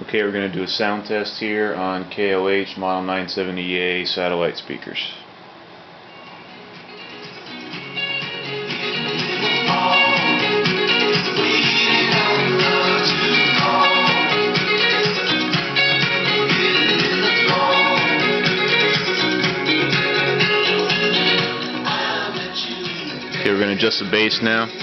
Okay, we're going to do a sound test here on KOH Model 970A satellite speakers. Okay, we're going to adjust the bass now.